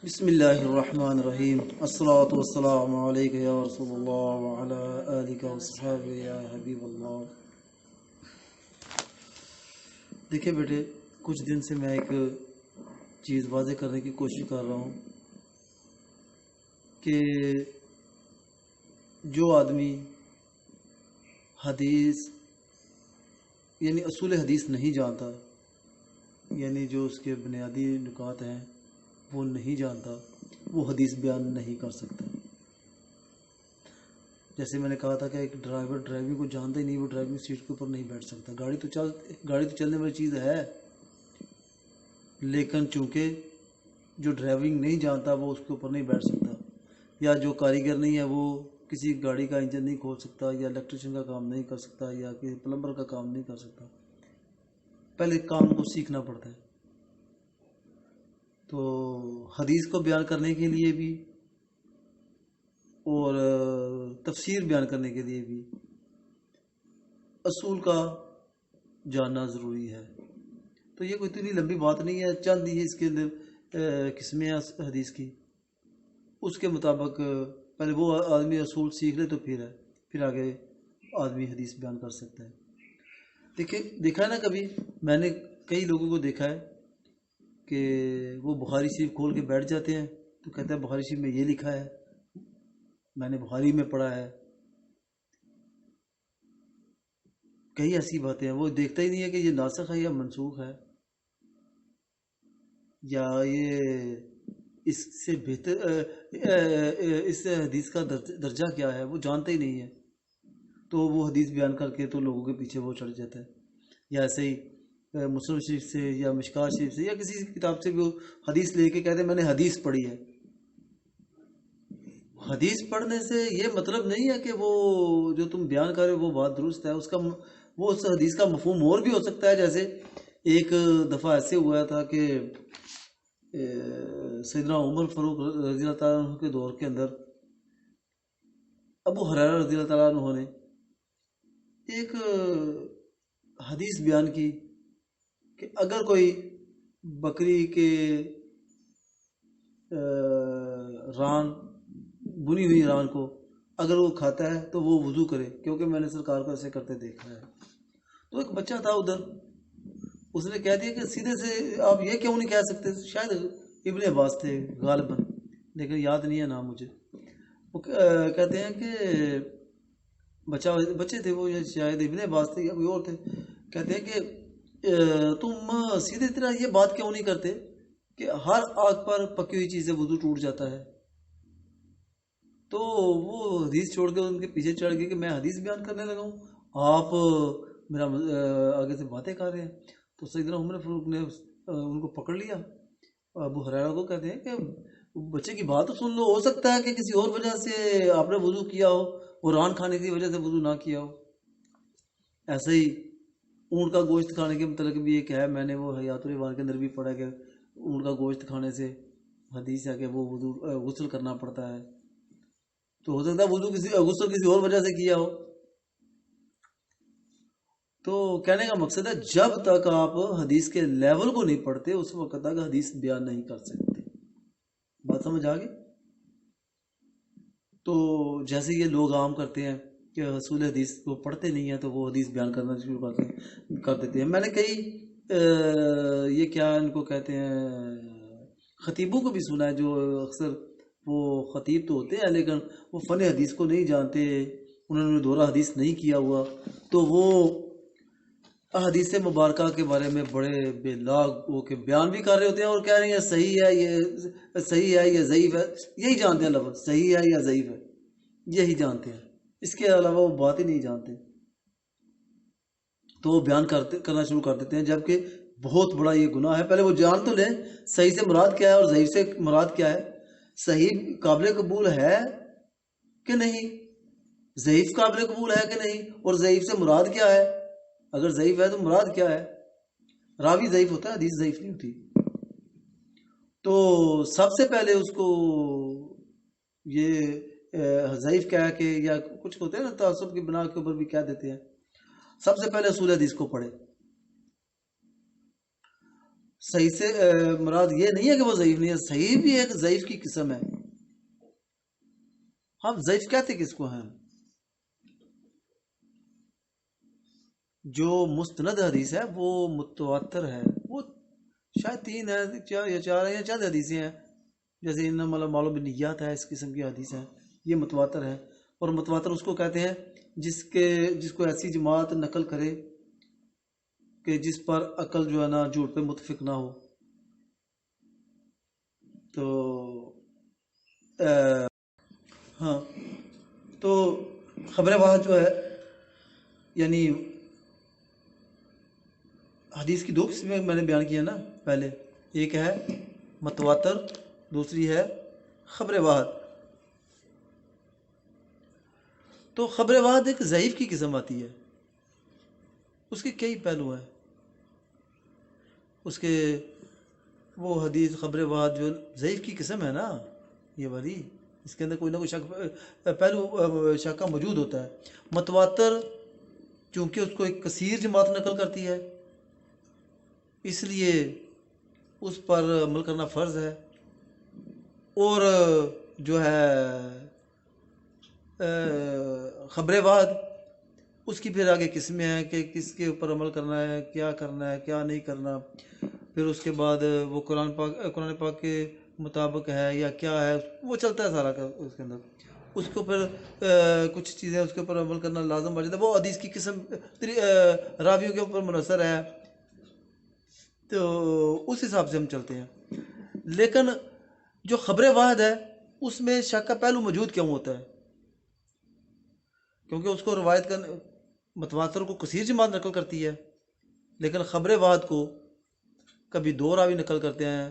بسم اللہ الرحمن الرحیم الصلاۃ والسلام علیک یا رسول اللہ وعلی آلک وصحبہ یا حبیب اللہ۔ دیکھیں بیٹے، کچھ دن سے میں ایک چیز واضح کرنے کی کوشش کر رہا ہوں کہ جو آدمی حدیث یعنی اصول حدیث نہیں جانتا، یعنی جو اس کے بنیادی نکات ہیں وہ نہیں جانتا، وہ حدیث بیان نہیں کر سکتا۔ جیسے میں نے کہا تھا کہ ایک ڈرائیور ڈرائیونگ کو جانتا ہی نہیں، وہ ڈرائیونگ سیٹ کے اوپر نہیں بیٹھ سکتا۔ گاڑی تو چلنے والی چیز ہے، لیکن چونکہ جو ڈرائیونگ نہیں جانتا وہ اس کے اوپر نہیں بیٹھ سکتا، یا جو کاریگر نہیں ہے وہ کسی گاڑی کا انجن نہیں کھول سکتا، یا الیکٹریشین کا کام نہیں کر سکتا، یا کسی پلمبر کا کام نہیں کر سکتا۔ پہلے کام کو سیکھنا پڑتا ہے۔ تو حدیث کو بیان کرنے کے لیے بھی اور تفسیر بیان کرنے کے لیے بھی اصول کا جاننا ضروری ہے۔ تو یہ کوئی اتنی لمبی بات نہیں ہے، چند ہی اس کے اندر قسمیں ہیں حدیث کی۔ اس کے مطابق پہلے وہ آدمی اصول سیکھ لے تو پھر آگے آدمی حدیث بیان کر سکتا ہے۔ دیکھا ہے نا، کبھی میں نے کئی لوگوں کو دیکھا ہے کہ وہ بخاری شریف کھول کے بیٹھ جاتے ہیں تو کہتے ہیں بخاری شریف میں یہ لکھا ہے، میں نے بخاری میں پڑھا ہے۔ کئی ایسی باتیں ہیں، وہ دیکھتا ہی نہیں ہے کہ یہ ناسخ ہے یا منسوخ ہے، یا یہ اس سے بہتر اس حدیث کا درجہ کیا ہے، وہ جانتا ہی نہیں ہے۔ تو وہ حدیث بیان کر کے تو لوگوں کے پیچھے وہ چڑھ جاتا ہے۔ یا ایسے ہی مسلم شریف سے یا مشکات شریف سے یا کسی کتاب سے بھی وہ حدیث لے کے کہتے ہیں میں نے حدیث پڑھی ہے۔ حدیث پڑھنے سے یہ مطلب نہیں ہے کہ وہ جو تم بیان کر رہے ہو وہ بات درست ہے، اس حدیث کا مفہوم اور بھی ہو سکتا ہے۔ جیسے ایک دفعہ ایسے ہوا تھا کہ سیدنا عمر فاروق رضی اللہ تعالیٰ عنہ کے دور کے اندر ابو ہریرہ رضی اللہ تعالیٰ عنہ نے ایک حدیث بیان کی کہ اگر کوئی بکری کے ران، بنی ہوئی ران کو اگر وہ کھاتا ہے تو وہ وضو کرے، کیونکہ میں نے سرکار کو ایسے کرتے دیکھا ہے۔ تو ایک بچہ تھا ادھر، اس نے کہہ دیا کہ سیدھے سے آپ یہ کیوں نہیں کہہ سکتے؟ شاید ابن عباس تھے غالباً، لیکن یاد نہیں ہے نام مجھے۔ وہ کہتے ہیں کہ بچے تھے وہ، شاید ابن عباس تھے یا کوئی اور تھے، کہتے ہیں کہ تم سیدھے طرح یہ بات کیوں نہیں کرتے کہ ہر آگ پر پکی ہوئی چیز سے وضو ٹوٹ جاتا ہے؟ تو وہ حدیث چھوڑ کے ان کے پیچھے چڑھ گئے کہ میں حدیث بیان کرنے لگا ہوں، آپ میرا آگے سے باتیں کر رہے ہیں۔ تو سیدنا عمر فاروق نے ان کو پکڑ لیا، ابو ہریرہ کو کہتے ہیں کہ بچے کی بات تو سن لو، ہو سکتا ہے کہ کسی اور وجہ سے آپ نے وضو کیا ہو، وہ ران کھانے کی وجہ سے وضو نہ کیا ہو۔ ایسے ہی اونٹ کا گوشت کھانے کے متعلق بھی ایک ہے، میں نے وہ حیات الایمان کے اندر بھی پڑھا کہ اونٹ کا گوشت کھانے سے حدیث ہے کہ وہ غسل کرنا پڑتا ہے۔ تو ہو سکتا ہے غسل کسی اور وجہ سے کیا ہو۔ تو کہنے کا مقصد ہے جب تک آپ حدیث کے لیول کو نہیں پڑھتے اس وقت تک حدیث بیان نہیں کر سکتے۔ بات سمجھ آ گئی؟ تو جیسے یہ لوگ عام کرتے ہیں کہ اصول حدیث کو پڑھتے نہیں ہیں تو وہ حدیث بیان کرنا شروع کر دیتے ہیں۔ میں نے کئی یہ کیا ان کو کہتے ہیں خطیبوں کو بھی سنا ہے، جو اکثر وہ خطیب تو ہوتے ہیں لیکن وہ فن حدیث کو نہیں جانتے، انہوں نے دورہ حدیث نہیں کیا ہوا، تو وہ احادیث مبارکہ کے بارے میں بڑے بے لاگ ہو کے بیان بھی کر رہے ہوتے ہیں اور کہہ رہے ہیں صحیح ہے، یہ صحیح ہے، یہ ضعیف ہے، یہی جانتے ہیں لفظ صحیح ہے یا ضعیف ہے، یہی جانتے ہیں، اس کے علاوہ وہ بات ہی نہیں جانتے۔ تو وہ بیان کرنا شروع کر دیتے ہیں، جبکہ بہت بڑا یہ گناہ ہے۔ پہلے وہ جان تو لیں صحیح سے مراد کیا ہے اور ضعیف سے مراد کیا ہے۔ صحیح قابل قبول ہے کہ نہیں، ضعیف قابل قبول ہے کہ نہیں، اور ضعیف سے مراد کیا ہے۔ اگر ضعیف ہے تو مراد کیا ہے؟ راوی ضعیف ہوتا ہے، حدیث ضعیف نہیں ہوتی۔ تو سب سے پہلے اس کو یہ ضعیف کہہ کے، یا کچھ ہوتے ہیں نا تعصب کی بنا کے اوپر بھی کہہ دیتے ہیں، سب سے پہلے اصول حدیث کو پڑھے۔ صحیح سے مراد یہ نہیں ہے کہ وہ ضعیف نہیں ہے، صحیح بھی ایک ضعیف کی قسم ہے. ہم ضعیف کہتے کس کو ہیں؟ جو مستند حدیث ہے وہ متواتر ہے، وہ شاید 3 ہے یا 4 ہے یا 4 حدیثیں ہیں، جیسے انما الاعمال بالنیات ہے، اس قسم کی حدیث ہے، یہ متواتر ہے. اور متواتر اس کو کہتے ہیں جس کو ایسی جماعت نقل کرے کہ جس پر عقل جو ہے نا جھوٹ پہ متفق نہ ہو. تو ہاں، تو خبر واحد جو ہے یعنی حدیث کی 2 قسمیں میں نے بیان کیا نا پہلے، ایک ہے متواتر، دوسری ہے خبر واحد. تو خبر واحد ایک ضعیف کی قسم آتی ہے، اس کے کئی پہلو ہیں. اس کے وہ حدیث خبر واحد جو ضعیف کی قسم ہے نا یہ والی، اس کے اندر کوئی نہ کوئی پہلو شک کا موجود ہوتا ہے. متواتر چونکہ اس کو ایک کثیر جماعت نقل کرتی ہے، اس لیے اس پر عمل کرنا فرض ہے. اور جو ہے خبر واحد، اس کی پھر آگے قسمیں ہیں کہ کس کے اوپر عمل کرنا ہے، کیا کرنا ہے، کیا نہیں کرنا. پھر اس کے بعد وہ قرآن پاک کے مطابق ہے یا کیا ہے، وہ چلتا ہے سارا اس کے اندر. اس کے اوپر کچھ چیزیں اس کے اوپر عمل کرنا لازم ہو جاتا ہے، وہ حدیث کی قسم راویوں کے اوپر منحصر ہے، تو اس حساب سے ہم چلتے ہیں. لیکن جو خبر واحد ہے اس میں شک کا پہلو موجود کیوں ہوتا ہے؟ کیونکہ اس کو روایت متواتر کو کثیر جماعت نقل کرتی ہے، لیکن خبر واحد کو کبھی 2 راوی نقل کرتے ہیں،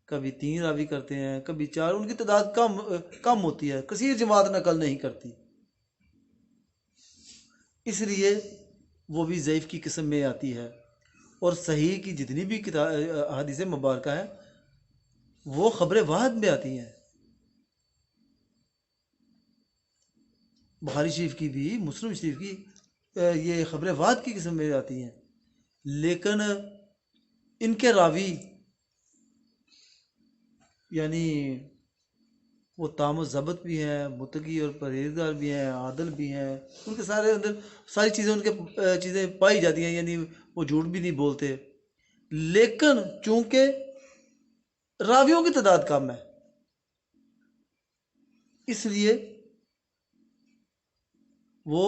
کبھی 3 راوی کرتے ہیں، کبھی 4. ان کی تعداد کم ہوتی ہے، کثیر جماعت نقل نہیں کرتی، اس لیے وہ بھی ضعیف کی قسم میں آتی ہے. اور صحیح کی جتنی بھی حدیث مبارکہ ہیں وہ خبر واحد میں آتی ہیں. بخاری شریف کی بھی، مسلم شریف کی، یہ خبر واحد کی قسم میں آتی ہیں. لیکن ان کے راوی یعنی وہ تام و ضبط بھی ہیں، متقی اور پرہیزگار بھی ہیں، عادل بھی ہیں، ان کے سارے اندر ساری چیزیں ان کے چیزیں پائی جاتی ہیں، یعنی وہ جھوٹ بھی نہیں بولتے. لیکن چونکہ راویوں کی تعداد کم ہے اس لیے وہ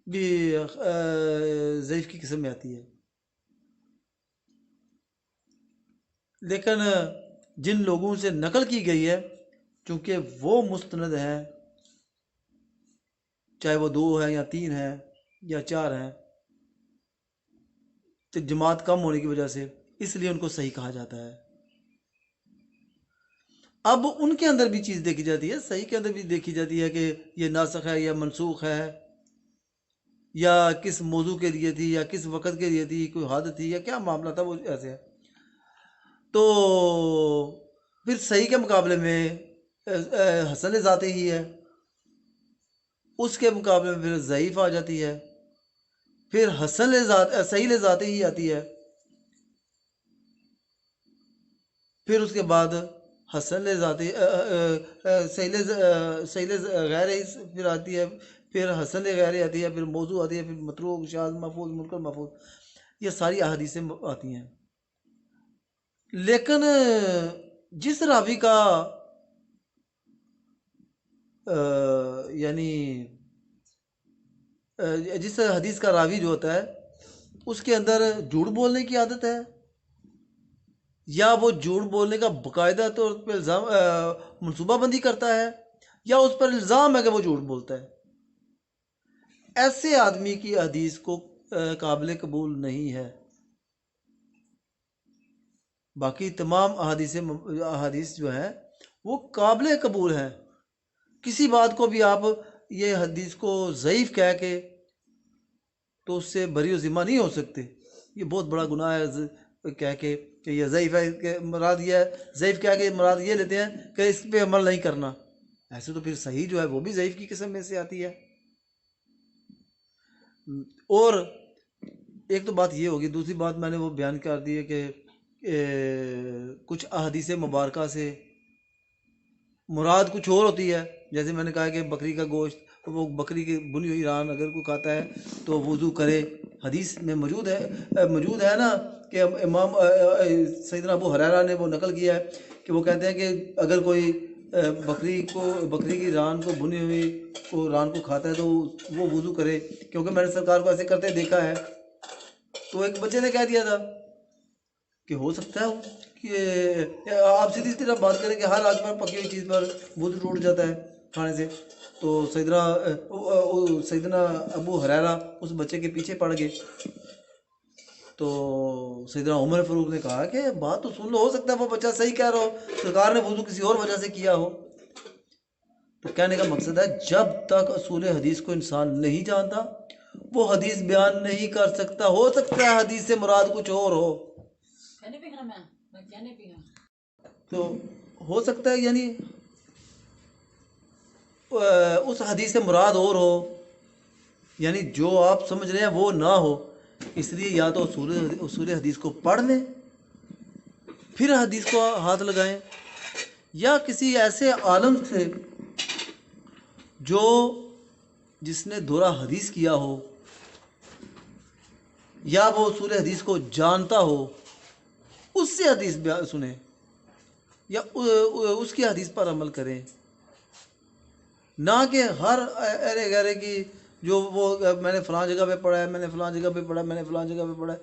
بھی ضعیف کی قسم میں آتی ہے. لیکن جن لوگوں سے نقل کی گئی ہے چونکہ وہ مستند ہیں، چاہے وہ 2 ہیں یا 3 ہیں یا 4 ہیں، تو جماعت کم ہونے کی وجہ سے اس لیے ان کو صحیح کہا جاتا ہے. اب ان کے اندر بھی چیز دیکھی جاتی ہے، صحیح کے اندر بھی دیکھی جاتی ہے کہ یہ ناسخ ہے یا منسوخ ہے، یا کس موضوع کے لیے تھی یا کس وقت کے لیے تھی، کوئی حد تھی یا کیا معاملہ تھا، وہ ایسے ہے. تو پھر صحیح کے مقابلے میں حسن ذاتی ہی ہے، اس کے مقابلے میں پھر ضعیف آ جاتی ہے، پھر صحیح ذاتی ہی آتی ہے، پھر اس کے بعد حسن ذاتی صحیح غیر پھر آتی ہے، پھر حسن غیر آتی ہے، پھر موضوع آتی ہے، پھر متروک، شاذ، محفوظ، منکر، محفوظ، یہ ساری احادیثیں آتی ہیں. لیکن جس راوی کا یعنی جس حدیث کا راوی جو ہوتا ہے اس کے اندر جھوٹ بولنے کی عادت ہے، یا وہ جھوٹ بولنے کا باقاعدہ طور پہ الزام منصوبہ بندی کرتا ہے، یا اس پر الزام ہے کہ وہ جھوٹ بولتا ہے، ایسے آدمی کی حدیث کو قابل قبول نہیں ہے. باقی تمام احادیث جو ہیں وہ قابل قبول ہیں. کسی بات کو بھی آپ یہ حدیث کو ضعیف کہہ کے تو اس سے بری و ذمہ نہیں ہو سکتے. یہ بہت بڑا گناہ ہے کہہ کے کہ یہ ضعیف ہے، کہ مراد یہ ہے، ضعیف کہہ کے مراد یہ لیتے ہیں کہ اس پہ عمل نہیں کرنا. ایسے تو پھر صحیح جو ہے وہ بھی ضعیف کی قسم میں سے آتی ہے. اور ایک تو بات یہ ہوگی، دوسری بات میں نے وہ بیان کر دی ہے کہ کچھ احادیث مبارکہ سے مراد کچھ اور ہوتی ہے. جیسے میں نے کہا کہ بکری کا گوشت، وہ بکری کی بنی ہوئی ران اگر کوئی کھاتا ہے تو وضو کرے. حدیث میں موجود ہے نا کہ امام سیدنا ابو ہریرہ نے وہ نقل کیا ہے کہ وہ کہتے ہیں کہ اگر کوئی بکری کی ران کو بنی ہوئی کو ران کو کھاتا ہے تو وہ وضو کرے، کیونکہ میں نے سرکار کو ایسے کرتے دیکھا ہے. تو ایک بچے نے کہہ دیا تھا کہ ہو سکتا ہے کہ آپ سیدھی طرح بات کریں کہ ہر آج پر پکی ہوئی چیز پر وضو ٹوٹ جاتا ہے کھانے سے. تو سیدنا ابو ہریرہ اس بچے کے پیچھے پڑ گئے. تو سیدنا عمر فاروق نے کہا کہ بات تو سن لو، ہو سکتا ہے وہ بچہ صحیح کہہ رہا ہو، سرکار نے وضو کسی اور وجہ سے کیا ہو. تو کہنے کا مقصد ہے جب تک اصول حدیث کو انسان نہیں جانتا وہ حدیث بیان نہیں کر سکتا. ہو سکتا ہے حدیث سے مراد کچھ اور ہو، تو ہو سکتا ہے یعنی اس حدیث سے مراد اور ہو، یعنی جو آپ سمجھ رہے ہیں وہ نہ ہو. اس لیے یا تو اصول حدیث کو پڑھ لیں پھر حدیث کو ہاتھ لگائیں، یا کسی ایسے عالم سے جس نے دورہ حدیث کیا ہو یا وہ اصول حدیث کو جانتا ہو اس سے حدیث سنیں یا اس کی حدیث پر عمل کریں، نہ کہ ہر ارے گہرے کی جو وہ میں نے فلاں جگہ پہ پڑھا ہے، میں نے فلاں جگہ پہ پڑھا ہے، میں نے فلاں جگہ پہ پڑھا ہے.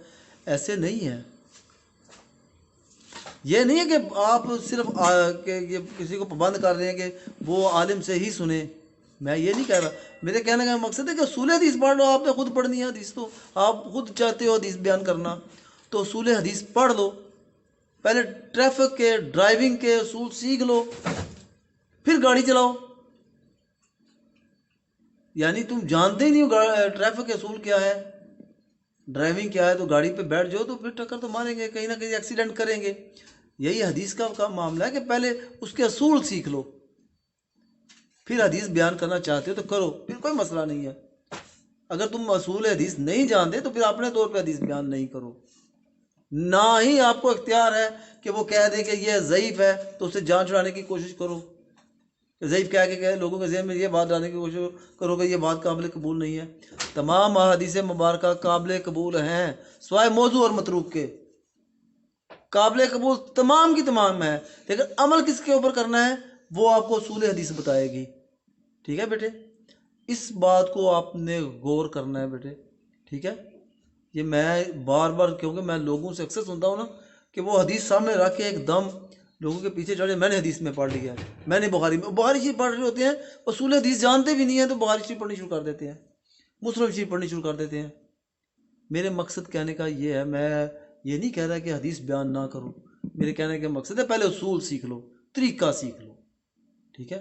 ایسے نہیں ہے. یہ نہیں ہے کہ آپ صرف کسی کو پابند کر رہے ہیں کہ وہ عالم سے ہی سنیں. میں یہ نہیں کہہ رہا. میرے کہنے کا مقصد ہے کہ اصول حدیث پڑھ لو. آپ نے خود پڑھنی ہے حدیث، تو آپ خود چاہتے ہو حدیث بیان کرنا تو اصول حدیث پڑھ لو. پہلے ٹریفک کے ڈرائیونگ کے اصول سیکھ لو پھر گاڑی چلاؤ. یعنی تم جانتے ہی نہیں ہو ٹریفک کے اصول کیا ہے، ڈرائیونگ کیا ہے، تو گاڑی پہ بیٹھ جاؤ تو پھر ٹکر تو ماریں گے، کہیں نہ کہیں ایکسیڈنٹ کریں گے. یہی حدیث کا معاملہ ہے کہ پہلے اس کے اصول سیکھ لو پھر حدیث بیان کرنا چاہتے ہو تو کرو، پھر کوئی مسئلہ نہیں ہے. اگر تم اصول حدیث نہیں جانتے تو پھر اپنے طور پہ حدیث بیان نہیں کرو. نہ ہی آپ کو اختیار ہے کہ وہ کہہ دے کہ یہ ضعیف ہے تو اسے جان چھڑانے کی کوشش کرو، ضعیف کہہ کے لوگوں کے ذہن میں یہ بات ڈالنے کی کوشش کرو کہ یہ بات قابل قبول نہیں ہے. تمام احادیث مبارکہ قابل قبول ہیں سوائے موضوع اور متروک کے. قابل قبول تمام کی تمام ہے، لیکن عمل کس کے اوپر کرنا ہے وہ آپ کو اصول حدیث بتائے گی. ٹھیک ہے بیٹے، اس بات کو آپ نے غور کرنا ہے بیٹے. ٹھیک ہے، یہ میں بار بار کیونکہ میں لوگوں سے اکثر سنتا ہوں نا کہ وہ حدیث سامنے رکھ کے ایک دم لوگوں کے پیچھے چڑھے، میں نے حدیث میں پڑھ لیا ہے، میں نے بخاری شریف پڑھ رہے ہوتے ہیں، اصول حدیث جانتے بھی نہیں ہیں تو بخاری شریف پڑھنی شروع کر دیتے ہیں، مسلم شریف پڑھنی شروع کر دیتے ہیں. میرے مقصد کہنے کا یہ ہے، میں یہ نہیں کہہ رہا کہ حدیث بیان نہ کرو. میرے کہنے کا مقصد ہے پہلے اصول سیکھ لو، طریقہ سیکھ لو. ٹھیک ہے.